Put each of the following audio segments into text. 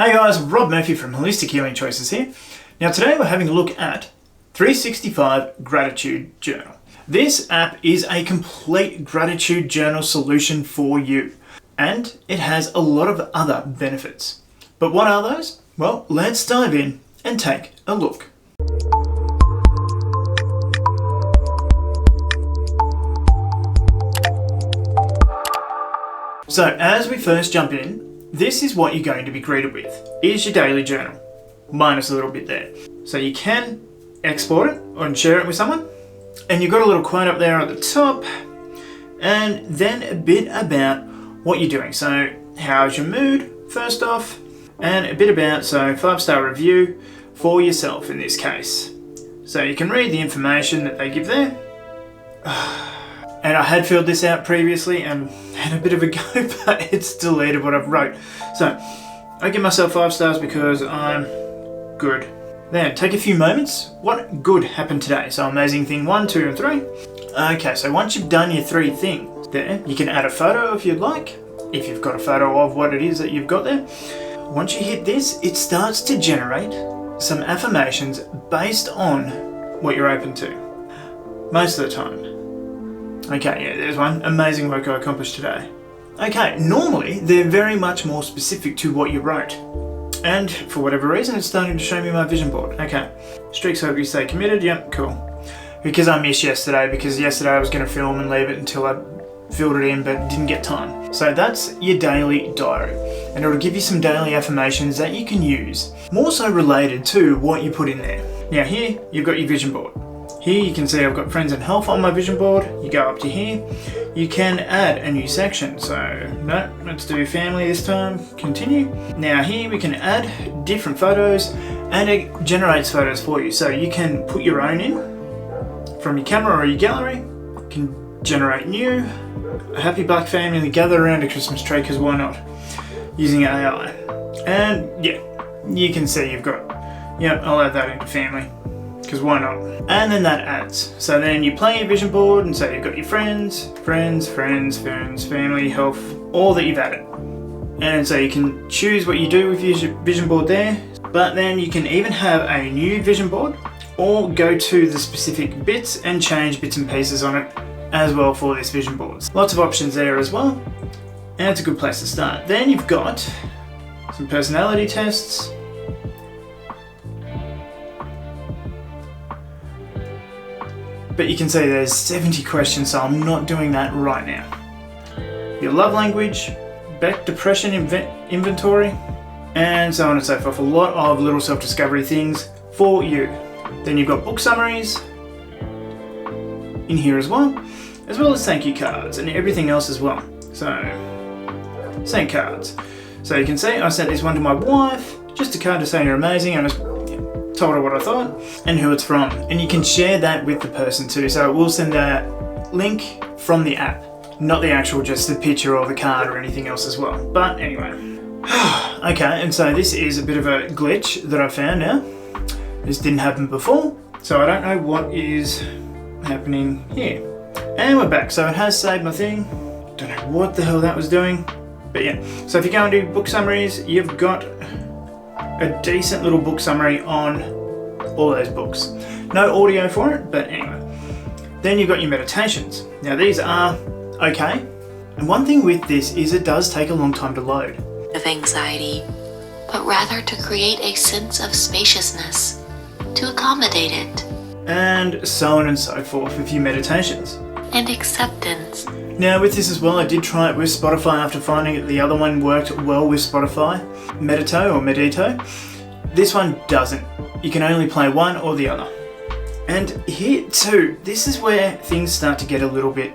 Hey guys, Rob Murphy from Holistic Healing Choices here. Now today we're having a look at 365 Gratitude Journal. This app is a complete gratitude journal solution for you, and it has a lot of other benefits. But what are those? Well, let's dive in and take a look. So as we first jump in, this is what you're going to be greeted with. Is your daily journal, minus a little bit there. So you can export it or share it with someone. And you've got a little quote up there at the top. And then a bit about what you're doing. So how's your mood, first off. And a bit about, 5-star review for yourself in this case. So you can read the information that they give there. And I had filled this out previously and had a bit of a go, but it's deleted what I've wrote. So I give myself 5 stars because I'm good. Then take a few moments. What good happened today? So amazing thing 1, 2, and 3. Okay, so once you've done your 3 things there, you can add a photo if you'd like, if you've got a photo of what it is that you've got there. Once you hit this, it starts to generate some affirmations based on what you're open to. Most of the time. Okay, yeah, there's one. Amazing work I accomplished today. Okay, normally they're very much more specific to what you wrote. And for whatever reason, it's starting to show me my vision board. Okay, streaks hope you stay committed. Yep, cool. Because I missed yesterday, because yesterday I was going to film and leave it until I filled it in, but didn't get time. So that's your daily diary. And it'll give you some daily affirmations that you can use, more so related to what you put in there. Now here, you've got your vision board. Here you can see I've got friends and health on my vision board. You go up to here, you can add a new section. So no, let's do family this time, continue. Now here we can add different photos and it generates photos for you. So you can put your own in from your camera or your gallery, you can generate new. A happy black family gather around a Christmas tree, because why not? Using AI. And yeah, you can see you've got, I'll add that into family. Because why not? And then that adds. So then you play your vision board and say you've got your friends, family, health, all that you've added. And so you can choose what you do with your vision board there, but then you can even have a new vision board or go to the specific bits and change bits and pieces on it as well for this vision board. Lots of options there as well, and it's a good place to start. Then you've got some personality tests. But you can see there's 70 questions, so I'm not doing that right now. Your love language, Beck depression inventory, and so on and so forth. A lot of little self-discovery things for you. Then you've got book summaries in here as well as thank you cards and everything else as well. So, sent cards. So you can see I sent this one to my wife, just a card to say you're amazing, and told her what I thought and who it's from, and you can share that with the person too. So it will send a link from the app, not the actual just the picture or the card or anything else as well. But anyway, okay, and so this is a bit of a glitch that I found now. This didn't happen before, so I don't know what is happening here. And we're back. So it has saved my thing. Don't know what the hell that was doing, but yeah. So if you go and do book summaries, you've got a decent little book summary on all those books. No audio for it, but anyway. Then you've got your meditations. Now these are okay. And one thing with this is it does take a long time to load. Of anxiety, but rather to create a sense of spaciousness, to accommodate it. And so on and so forth with your meditations. And acceptance. Now with this as well, I did try it with Spotify after finding that the other one worked well with Spotify, Medito or Medito. This one doesn't. You can only play one or the other. And here too, this is where things start to get a little bit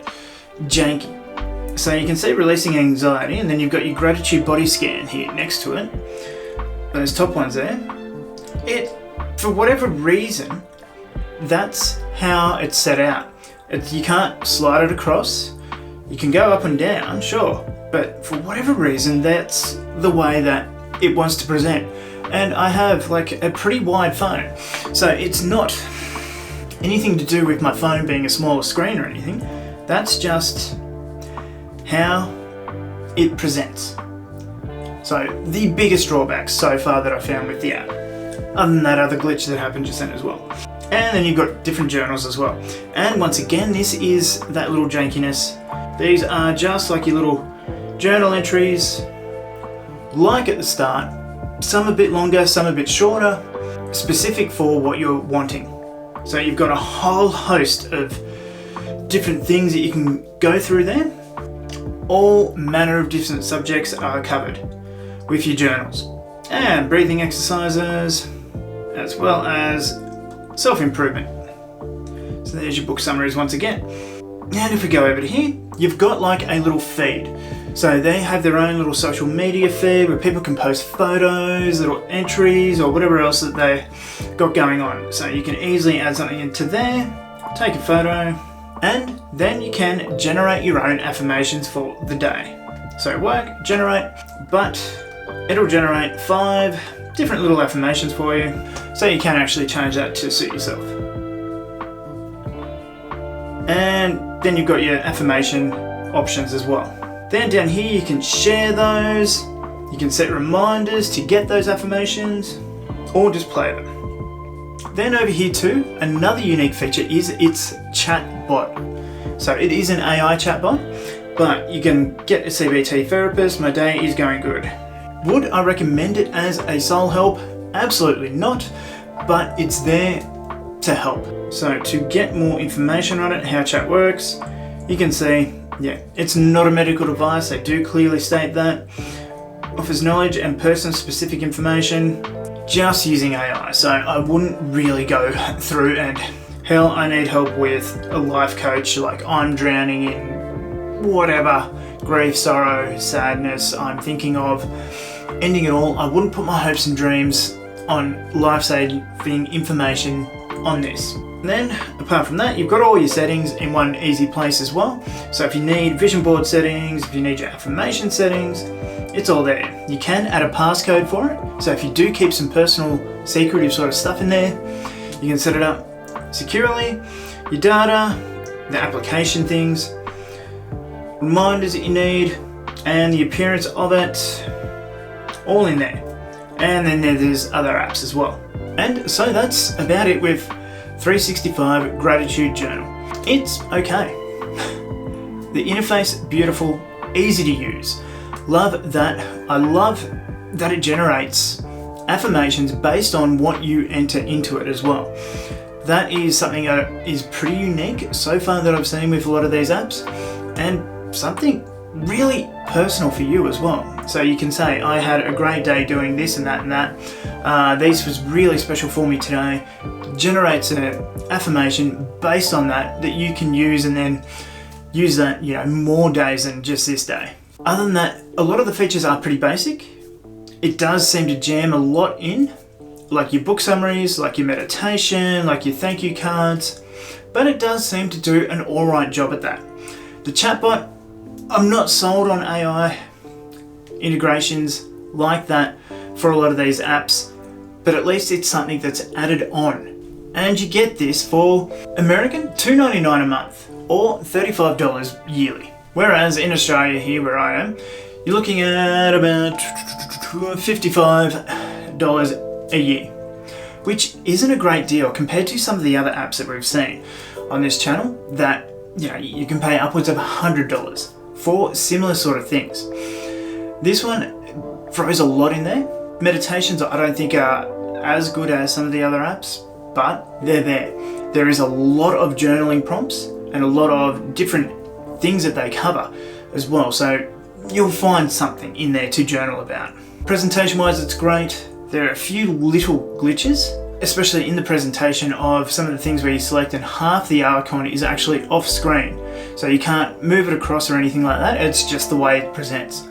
janky. So you can see releasing anxiety, and then you've got your gratitude body scan here next to it. Those top ones there. It, for whatever reason, that's how it's set out. You can't slide it across. You can go up and down, sure, but for whatever reason, that's the way that it wants to present. And I have like a pretty wide phone, so it's not anything to do with my phone being a smaller screen or anything. That's just how it presents. So the biggest drawback so far that I found with the app, other than that other glitch that happened just then as well. And then you've got different journals as well. And once again, this is that little jankiness. These are just like your little journal entries, like at the start, some a bit longer, some a bit shorter, specific for what you're wanting. So you've got a whole host of different things that you can go through there. All manner of different subjects are covered with your journals. And breathing exercises, as well as self-improvement. So there's your book summaries once again. And if we go over to here, you've got like a little feed. So they have their own little social media feed where people can post photos, little entries, or whatever else that they got going on. So you can easily add something into there, take a photo, and then you can generate your own affirmations for the day. So work, generate, but it'll generate 5 different little affirmations for you, so you can actually change that to suit yourself. And then you've got your affirmation options as well. Then down here you can share those, you can set reminders to get those affirmations, or just play them. Then over here too, another unique feature is its chat bot. So it is an AI chatbot, but you can get a CBT therapist. My day is going good. Would I recommend it as a soul help? Absolutely not, but it's there to help. So to get more information on it, how chat works, you can see, yeah, it's not a medical device. They do clearly state that. Offers knowledge and person-specific information just using AI. So I wouldn't really go through and, hell, I need help with a life coach, like I'm drowning in whatever, grief, sorrow, sadness, I'm thinking of ending it all. I wouldn't put my hopes and dreams on life-saving information on this. And then, apart from that, you've got all your settings in one easy place as well. So if you need vision board settings, if you need your affirmation settings, it's all there. You can add a passcode for it. So if you do keep some personal, secretive sort of stuff in there, you can set it up securely. Your data, the application things, reminders that you need, and the appearance of it, all in there. And then there's other apps as well. And so that's about it with 365 Gratitude Journal. It's okay. The interface, beautiful, easy to use. Love that. I love that it generates affirmations based on what you enter into it as well. That is something that is pretty unique so far that I've seen with a lot of these apps, and something really personal for you as well. So you can say, I had a great day doing this and that and that. This was really special for me today. Generates an affirmation based on that you can use, and then use that, more days than just this day. Other than that, a lot of the features are pretty basic. It does seem to jam a lot in, like your book summaries, like your meditation, like your thank you cards, but it does seem to do an alright job at that. The chatbot, I'm not sold on AI integrations like that for a lot of these apps, but at least it's something that's added on. And you get this for American $2.99 a month or $35 yearly. Whereas in Australia here where I am, you're looking at about $55 a year, which isn't a great deal compared to some of the other apps that we've seen on this channel that you can pay upwards of $100 for similar sort of things. This one throws a lot in there. Meditations I don't think are as good as some of the other apps, but they're there. There is a lot of journaling prompts and a lot of different things that they cover as well, so you'll find something in there to journal about. Presentation wise, it's great. There are a few little glitches, especially in the presentation of some of the things where you select and half the icon is actually off screen, so you can't move it across or anything like that. It's just the way it presents.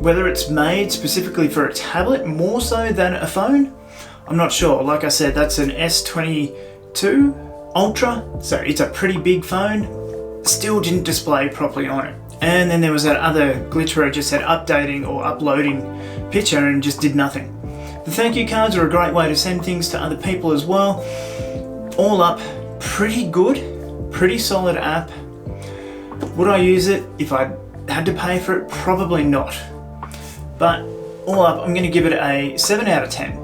Whether it's made specifically for a tablet more so than a phone, I'm not sure. Like I said, that's an S22 Ultra, so it's a pretty big phone. Still didn't display properly on it. And then there was that other glitch where it just said updating or uploading picture and just did nothing. The thank you cards are a great way to send things to other people as well. All up, pretty good, pretty solid app. Would I use it if I had to pay for it? Probably not. But all up, I'm going to give it a 7 out of 10.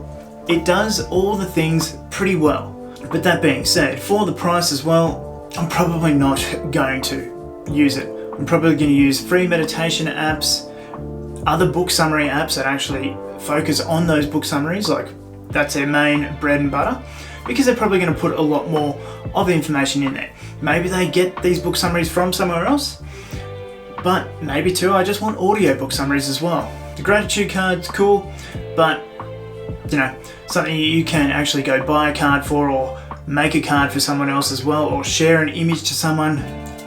It does all the things pretty well. But that being said, for the price as well, I'm probably not going to use it. I'm probably going to use free meditation apps, other book summary apps that actually focus on those book summaries, like that's their main bread and butter, because they're probably going to put a lot more of the information in there. Maybe they get these book summaries from somewhere else, but maybe too I just want audio book summaries as well. The gratitude card's cool, but you know, something you can actually go buy a card for, or make a card for someone else as well, or share an image to someone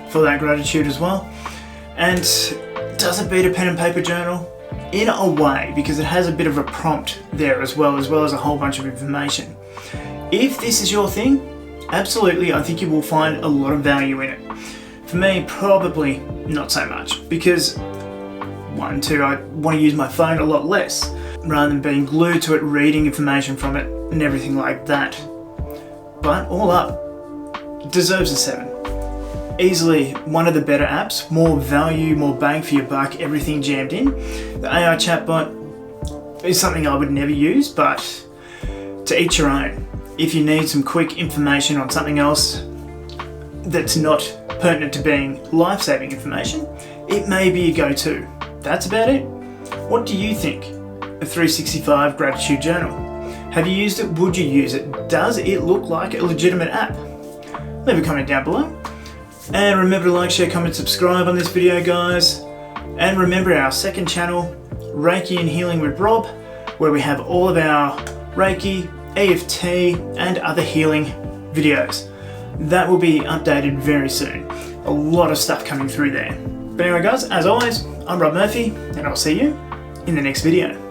for that gratitude as well. And does it beat a pen and paper journal? In a way, because it has a bit of a prompt there as well as a whole bunch of information. If this is your thing, absolutely, I think you will find a lot of value in it. For me, probably not so much, because I want to use my phone a lot less, rather than being glued to it, reading information from it and everything like that. But all up, it deserves a 7. Easily one of the better apps, more value, more bang for your buck, everything jammed in. The AI chatbot is something I would never use, but to each your own. If you need some quick information on something else that's not pertinent to being life-saving information, it may be a go-to. That's about it. What do you think of 365 Gratitude Journal? Have you used it? Would you use it? Does it look like a legitimate app? Leave a comment down below. And remember to like, share, comment, subscribe on this video, guys. And remember our second channel, Reiki and Healing with Rob, where we have all of our Reiki, EFT, and other healing videos. That will be updated very soon. A lot of stuff coming through there. But anyway, guys, as always, I'm Rob Murphy, and I'll see you in the next video.